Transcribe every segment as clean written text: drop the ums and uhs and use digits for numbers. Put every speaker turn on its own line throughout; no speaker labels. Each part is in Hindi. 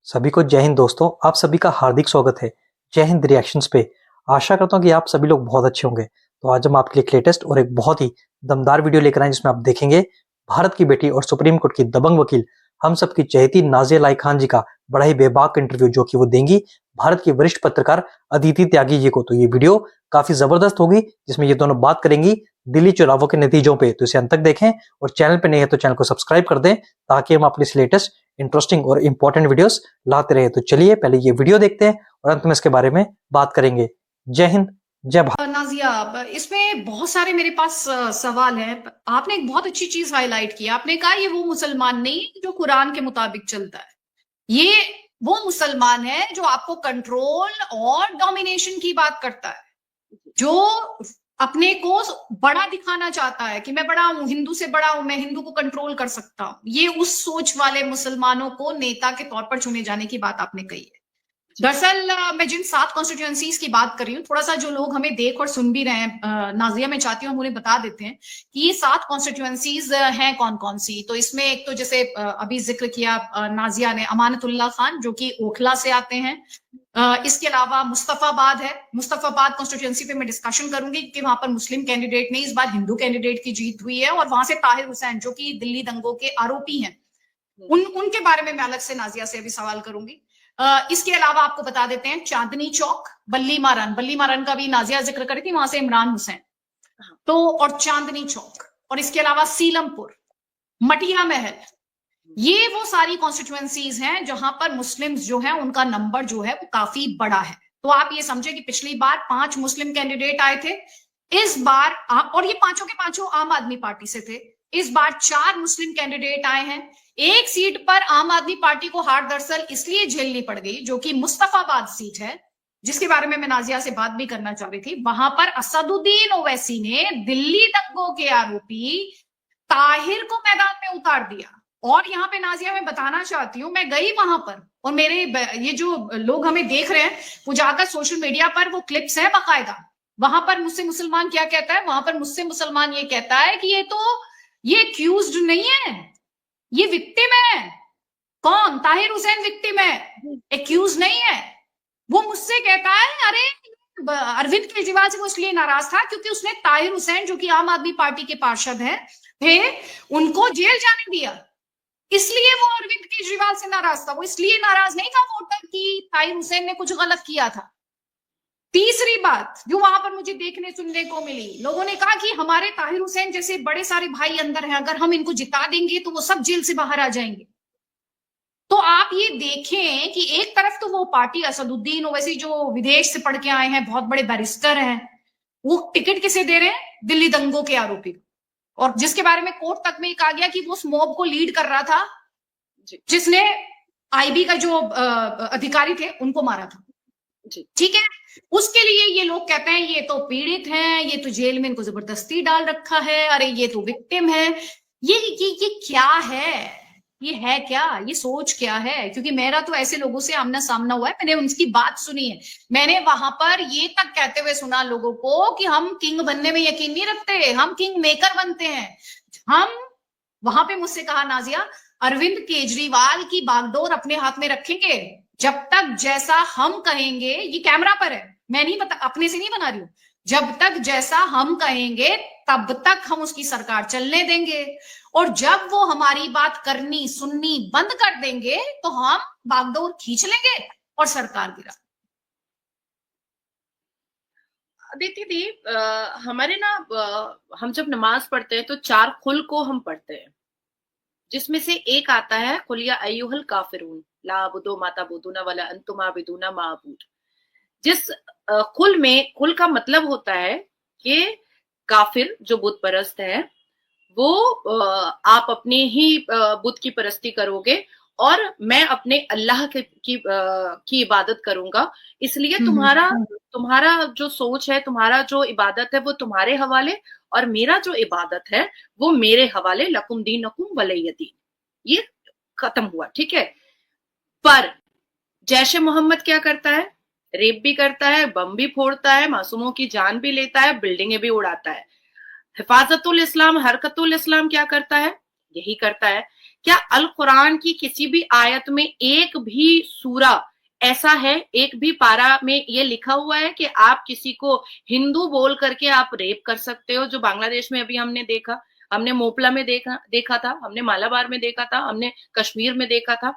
सभी को जय हिंद दोस्तों, आप सभी का हार्दिक स्वागत है जय हिंद रिएक्शंस पे। आशा करता हूँ कि आप सभी लोग बहुत अच्छे होंगे। तो आज हम आपके लिए एक लेटेस्ट और एक बहुत ही दमदार वीडियो लेकर आए जिसमें आप देखेंगे भारत की बेटी और सुप्रीम कोर्ट की दबंग वकील हम सबकी चहेती नाज़िया लाई खान जी का बड़ा ही बेबाक इंटरव्यू जो कि वो देंगी भारत की वरिष्ठ पत्रकार अदिति त्यागी जी को। तो ये वीडियो काफी जबरदस्त होगी जिसमें ये दोनों बात करेंगी दिल्ली चुनावों के नतीजों पे। तो इसे अंत तक देखें और चैनल पे नहीं है तो चैनल को सब्सक्राइब कर दें ताकि हम अपने लेटेस्ट इंटरेस्टिंग और इंपॉर्टेंट वीडियोस लाते रहे। तो चलिए पहले ये वीडियो देखते हैं और अंत में इसके बारे में बात करेंगे। जय हिंद, जय भारत।
नाजिया, इसमें बहुत सारे मेरे पास सवाल हैं। आपने एक बहुत अच्छी चीज हाईलाइट की। आपने कहा ये वो मुसलमान नहीं है जो कुरान के मुताबिक चलता है। ये वो मुसलमान है जो आपको कंट्रोल और डोमिनेशन की बात करता है, जो अपने को बड़ा दिखाना चाहता है कि मैं बड़ा हूं, हिंदू से बड़ा हूं, मैं हिंदू को कंट्रोल कर सकता हूं। ये उस सोच वाले मुसलमानों को नेता के तौर पर चुने जाने की बात आपने कही है। दरअसल मैं जिन 7 कॉन्स्टिट्यूएंसीज की बात कर रही हूँ, थोड़ा सा जो लोग हमें देख और सुन भी रहे हैं, नाजिया, मैं चाहती हूँ हम उन्हें बता देते हैं कि ये 7 कॉन्स्टिट्यूएंसीज हैं कौन कौन सी। तो इसमें एक तो जैसे अभी जिक्र किया नाजिया ने, अमानतुल्लाह खान जो कि ओखला से आते हैं। इसके अलावा मुस्तफाबाद है। मुस्तफाबाद कॉन्स्टिट्यूएंसी पे मैं डिस्कशन करूंगी कि वहां पर मुस्लिम कैंडिडेट नहीं, इस बार हिंदू कैंडिडेट की जीत हुई है। और वहां से ताहिर हुसैन जो कि दिल्ली दंगों के आरोपी हैं, उनके बारे में मैं अलग से नाजिया से अभी सवाल करूंगी। इसके अलावा आपको बता देते हैं चांदनी चौक, बल्ली मारन का भी नाजिया जिक्र करी थी, वहां से इमरान हुसैन। तो और चांदनी चौक, और इसके अलावा सीलमपुर, मटिया महल, ये वो सारी कॉन्स्टिट्यूएंसीज हैं जहां पर मुस्लिम्स जो है उनका नंबर जो है वो काफी बड़ा है। तो आप ये समझे कि पिछली बार 5 मुस्लिम कैंडिडेट आए थे, इस बार और ये पांचों के पांचों आम आदमी पार्टी से थे। इस बार 4 मुस्लिम कैंडिडेट आए हैं। एक सीट पर आम आदमी पार्टी को हार दरअसल इसलिए झेलनी पड़ गई, जो कि मुस्तफाबाद सीट है, जिसके बारे में मैं नाजिया से बात भी करना चाह रही थी। वहां पर असदुद्दीन ओवैसी ने दिल्ली दंगों के आरोपी ताहिर को मैदान में उतार दिया। और यहाँ पे नाजिया मैं बताना चाहती हूँ, मैं गई वहां पर, और मेरे ये जो लोग हमें देख रहे हैं वो जाकर सोशल मीडिया पर वो क्लिप्स है बाकायदा। वहां पर मुझसे मुसलमान क्या कहता है, वहां पर मुझसे मुसलमान ये कहता है कि ये एक्यूज्ड नहीं है, ये विक्टिम है। कौन? ताहिर हुसैन विक्टिम है, एक्यूज नहीं है। वो मुझसे कहता है अरे अरविंद केजरीवाल से वो इसलिए नाराज था क्योंकि उसने ताहिर हुसैन जो कि आम आदमी पार्टी के पार्षद है थे, उनको जेल जाने दिया, इसलिए वो अरविंद केजरीवाल से नाराज था। वो इसलिए नाराज नहीं था वोटर की ताहिर हुसैन ने कुछ गलत किया था। तीसरी बात जो वहां पर मुझे देखने सुनने को मिली, लोगों ने कहा कि हमारे ताहिर हुसैन जैसे बड़े सारे भाई अंदर हैं, अगर हम इनको जिता देंगे तो वो सब जेल से बाहर आ जाएंगे। तो आप ये देखें कि एक तरफ तो वो पार्टी असदुद्दीन ओवैसी जो विदेश से पढ़ के आए हैं, बहुत बड़े बैरिस्टर हैं, वो टिकट किसे दे रहे हैं? दिल्ली दंगों के आरोपी, और जिसके बारे में कोर्ट तक में कहा गया कि वो उस मॉब को लीड कर रहा था जिसने आईबी का जो अधिकारी थे उनको मारा था। ठीक है, उसके लिए ये लोग कहते हैं ये तो पीड़ित हैं, ये तो जेल में इनको जबरदस्ती डाल रखा है, अरे ये तो विक्टिम है। ये क्या है? ये है क्या? ये सोच क्या है? क्योंकि मेरा तो ऐसे लोगों से आमना सामना हुआ है, मैंने उनकी बात सुनी है। मैंने वहां पर ये तक कहते हुए सुना लोगों को कि हम किंग बनने में यकीन नहीं रखते, हम किंग मेकर बनते हैं। हम वहां पे मुझसे कहा नाजिया, अरविंद केजरीवाल की बागडोर अपने हाथ में रखेंगे जब तक जैसा हम कहेंगे, ये कैमरा पर है, मैं नहीं बता, अपने से नहीं बना रही हूं, जब तक जैसा हम कहेंगे तब तक हम उसकी सरकार चलने देंगे, और जब वो हमारी बात करनी सुननी बंद कर देंगे तो हम बागडोर खींच लेंगे और सरकार गिरा।
अदिति दी, हमारे ना हम जब नमाज पढ़ते हैं तो 4 खुल को हम पढ़ते हैं, जिसमें से एक आता है कुल या अय्युहल काफिरून ला अबुदु मा तअबुदूना वला अंतुम आबिदूना मा अबूद। जिस कुल में, कुल का मतलब होता है कि काफिर जो बुत परस्त है वो आप अपने ही बुत की परस्ती करोगे और मैं अपने अल्लाह की इबादत करूंगा, इसलिए तुम्हारा जो सोच है, तुम्हारा जो इबादत है वो तुम्हारे हवाले, और मेरा जो इबादत है वो मेरे हवाले, लकुम दीनुकुम वलिय दीन। ये खत्म हुआ, ठीक है। पर जैशे मोहम्मद क्या करता है? रेप भी करता है, बम भी फोड़ता है, मासूमों की जान भी लेता है, बिल्डिंगें भी उड़ाता है। हिफाजतुल इस्लाम, हरकतुल इस्लाम क्या करता है? यही करता है क्या अल कुरान की किसी भी आयत में एक भी सूरा ऐसा है, एक भी पारा में ये लिखा हुआ है कि आप किसी को हिंदू बोल करके आप रेप कर सकते हो? जो बांग्लादेश में अभी हमने देखा, हमने मोपला में देखा था, हमने मालाबार में देखा था, हमने कश्मीर में देखा था।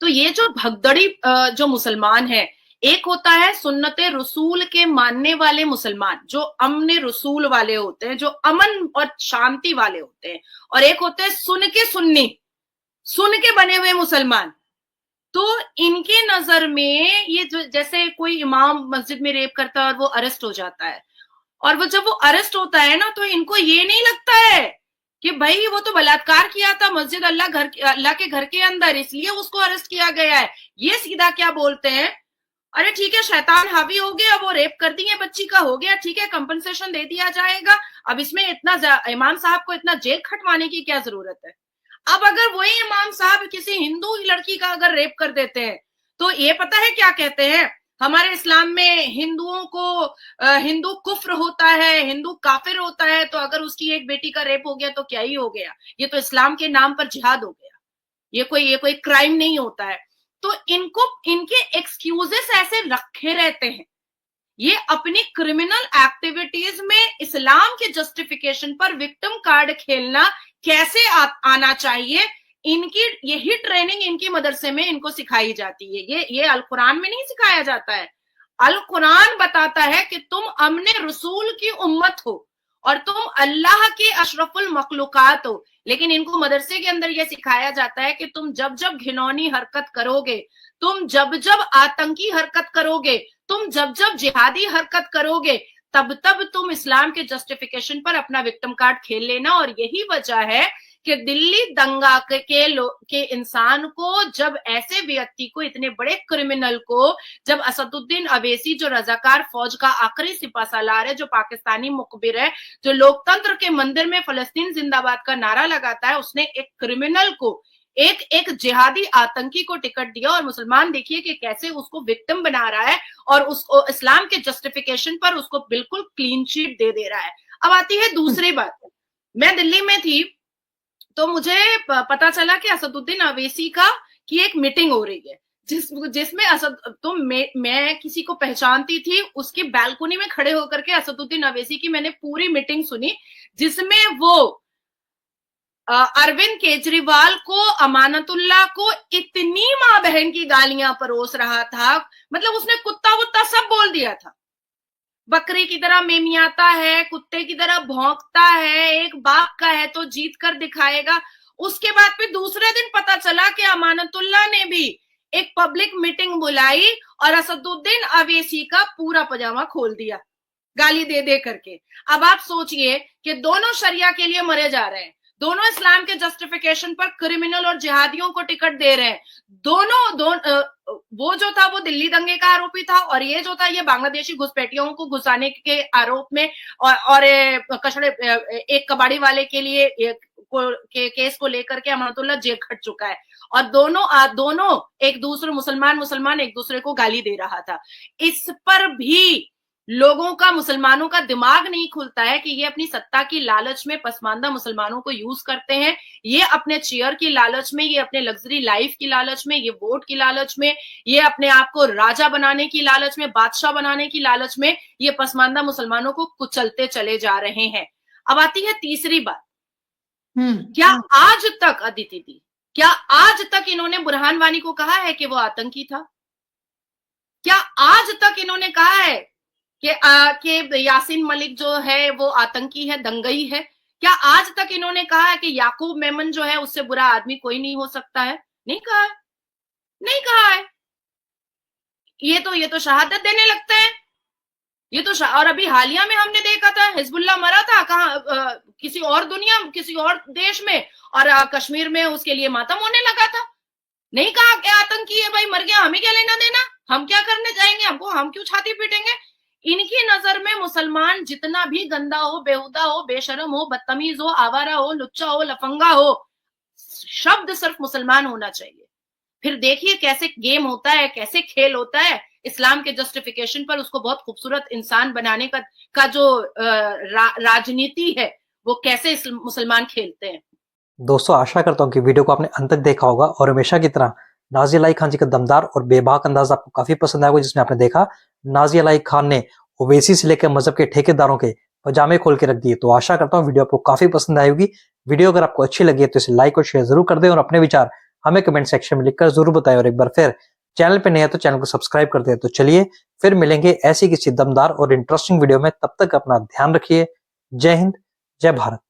तो ये जो भगदड़ी जो मुसलमान है, एक होता है सुन्नते रसूल के मानने वाले मुसलमान जो अमन रसूल वाले होते हैं, जो अमन और शांति वाले होते हैं, और एक होते हैं सुन के बने हुए मुसलमान। तो इनके नजर में ये जो जैसे कोई इमाम मस्जिद में रेप करता है और वो अरेस्ट हो जाता है, और वो जब वो अरेस्ट होता है ना, तो इनको ये नहीं लगता है कि भाई वो तो बलात्कार किया था मस्जिद अल्लाह के घर के अंदर, इसलिए उसको अरेस्ट किया गया है। ये सीधा क्या बोलते हैं, अरे ठीक है शैतान हावी हो गया, वो रेप कर दिए बच्ची का, हो गया ठीक है, कंपनसेशन दे दिया जाएगा, अब इसमें इतना इमाम साहब को इतना जेल खटवाने की क्या जरूरत है। अब अगर वही इमाम साहब किसी हिंदू लड़की का अगर रेप कर देते हैं, तो ये पता है क्या कहते हैं, हमारे इस्लाम में हिंदुओं को हिंदू कुफ्र होता है, हिंदू काफिर होता है, तो अगर उसकी एक बेटी का रेप हो गया तो क्या ही हो गया, ये तो इस्लाम के नाम पर जिहाद हो गया, ये कोई क्राइम नहीं होता है। तो इनके एक्सक्यूजेस ऐसे रखे रहते हैं, ये अपनी क्रिमिनल एक्टिविटीज में इस्लाम के जस्टिफिकेशन पर विक्टिम कार्ड खेलना कैसे आना चाहिए, इनकी यही ट्रेनिंग इनकी मदरसे में इनको सिखाई जाती है। ये अल कुरान में नहीं सिखाया जाता है। अल कुरान बताता है कि तुम अमने रसूल की उम्मत हो और तुम अल्लाह के अशरफुल मखलूकात हो, लेकिन इनको मदरसे के अंदर यह सिखाया जाता है कि तुम जब जब घिनौनी हरकत करोगे, तुम जब जब आतंकी हरकत करोगे, तुम जब जब जिहादी हरकत करोगे, तब तब तुम इस्लाम के जस्टिफिकेशन पर अपना विक्टिम कार्ड खेल लेना। और यही वजह है कि दिल्ली दंगा के इंसान को, जब ऐसे व्यक्ति को, इतने बड़े क्रिमिनल को, जब असदुद्दीन अवैसी जो रजाकार फौज का आखिरी सिपाहसालार है, जो पाकिस्तानी मुखबिर है, जो लोकतंत्र के मंदिर में फलस्तीन जिंदाबाद का नारा लगाता है, उसने एक क्रिमिनल को, एक जिहादी आतंकी को टिकट दिया, और मुसलमान देखिए कि कैसे उसको विक्टिम बना रहा है और उसको इस्लाम के जस्टिफिकेशन पर उसको बिल्कुल क्लीन शीट दे रहा है। अब आती है दूसरी बात, मैं दिल्ली में थी तो मुझे पता चला कि असदुद्दीन अवैसी की एक मीटिंग हो रही है, जिसमें तो मैं किसी को पहचानती थी, उसकी बैल्कनी में खड़े होकर के असदुद्दीन अवैसी की मैंने पूरी मीटिंग सुनी, जिसमें वो अरविंद केजरीवाल को, अमानतुल्लाह को इतनी मां बहन की गालियां परोस रहा था, मतलब उसने कुत्ता वुत्ता सब बोल दिया था, बकरी की तरह मेमियाता है, कुत्ते की तरह भौंकता है, एक बाप का है तो जीत कर दिखाएगा। उसके बाद फिर दूसरे दिन पता चला कि अमानतुल्लाह ने भी एक पब्लिक मीटिंग बुलाई और असदुद्दीन अवैसी का पूरा पजामा खोल दिया गाली दे करके। अब आप सोचिए कि दोनों शरिया के लिए मरे जा रहे हैं, दोनों इस्लाम के जस्टिफिकेशन पर क्रिमिनल और जिहादियों को टिकट दे रहे हैं, वो जो था वो दिल्ली दंगे का आरोपी था, और ये जो था ये बांग्लादेशी घुसपैठियों को घुसाने के आरोप में, और एक कबाड़ी वाले के लिए केस को लेकर के अमानतुल्लाह जेल खट चुका है, और दोनों एक दूसरे मुसलमान एक दूसरे को गाली दे रहा था। इस पर भी लोगों का, मुसलमानों का दिमाग नहीं खुलता है कि ये अपनी सत्ता की लालच में पसमानदा मुसलमानों को यूज करते हैं, ये अपने चेयर की लालच में, ये अपने लग्जरी लाइफ की लालच में, ये वोट की लालच में, ये अपने आप को राजा बनाने की लालच में, बादशाह बनाने की लालच में, ये पसमानदा मुसलमानों को कुचलते चले जा रहे हैं। अब आती है तीसरी बात, क्या आज तक अदिति दी, क्या आज तक इन्होंने बुरहान वानी को कहा है कि वो आतंकी था? क्या आज तक इन्होंने कहा है कि यासीन मलिक जो है वो आतंकी है, दंगई है? क्या आज तक इन्होंने कहा है कि याकूब मेमन जो है उससे बुरा आदमी कोई नहीं हो सकता है? नहीं कहा है, नहीं कहा है। ये तो शहादत देने लगते हैं, ये तो और अभी हालिया में हमने देखा था हिजबुल्लाह मरा था कहाँ, किसी और देश में, और कश्मीर में उसके लिए मातम होने लगा था। नहीं कहा कि आतंकी है, भाई मर गया, हमें क्या लेना देना, हम क्या करने जाएंगे, हम क्यों छाती पीटेंगे। इनकी नजर में मुसलमान जितना भी गंदा हो, बेहुदा हो, बेशरम हो, बदतमीज हो, आवारा हो, लुच्चा हो, लफंगा हो, शब्द सिर्फ मुसलमान होना चाहिए। फिर देखिए कैसे गेम होता है, कैसे खेल होता है, इस्लाम के जस्टिफिकेशन पर उसको बहुत खूबसूरत इंसान बनाने का जो राजनीति है वो कैसे मुसलमान खेलते हैं।
दोस्तों आशा करता हूँ कि वीडियो को आपने अंत तक देखा होगा और हमेशा की तरह नाज़िया अलाई खान जी का दमदार और बेबाक अंदाज आपको काफी पसंद आया होगा, जिसमें आपने देखा नाज़िया अलाई खान ने ओवैसी से लेकर मजहब के ठेकेदारों के पजामे खोल के रख दिए। तो आशा करता हूँ वीडियो आपको काफी पसंद आई होगी। वीडियो अगर आपको अच्छी लगी है तो इसे लाइक और शेयर जरूर कर दें और अपने विचार हमें कमेंट सेक्शन में लिखकर जरूर बताएं। और एक बार फिर चैनल पे नए हैं तो चैनल को सब्सक्राइब कर दें। तो चलिए फिर मिलेंगे ऐसी किसी दमदार और इंटरेस्टिंग वीडियो में, तब तक अपना ध्यान रखिए। जय हिंद, जय भारत।